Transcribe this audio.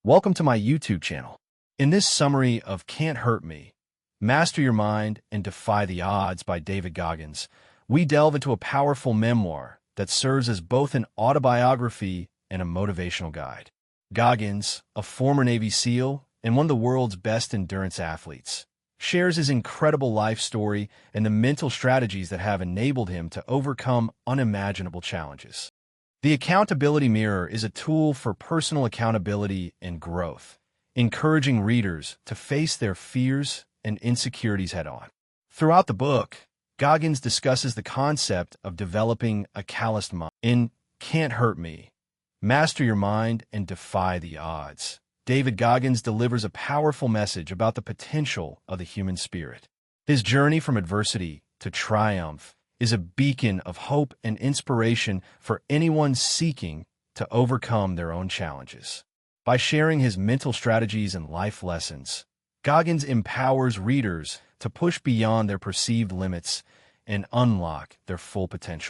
Welcome to my YouTube channel. In this summary of Can't Hurt Me, Master Your Mind and Defy the Odds by David Goggins, we delve into a powerful memoir that serves as both an autobiography and a motivational guide. Goggins, a former Navy SEAL and one of the world's best endurance athletes, shares his incredible life story and the mental strategies that have enabled him to overcome unimaginable challenges. The Accountability Mirror is a tool for personal accountability and growth, encouraging readers to face their fears and insecurities head-on. Throughout the book, Goggins discusses the concept of developing a calloused mind. In Can't Hurt Me, Master Your Mind and Defy the Odds, David Goggins delivers a powerful message about the potential of the human spirit. His journey from adversity to triumph is a beacon of hope and inspiration for anyone seeking to overcome their own challenges. By sharing his mental strategies and life lessons, Goggins empowers readers to push beyond their perceived limits and unlock their full potential.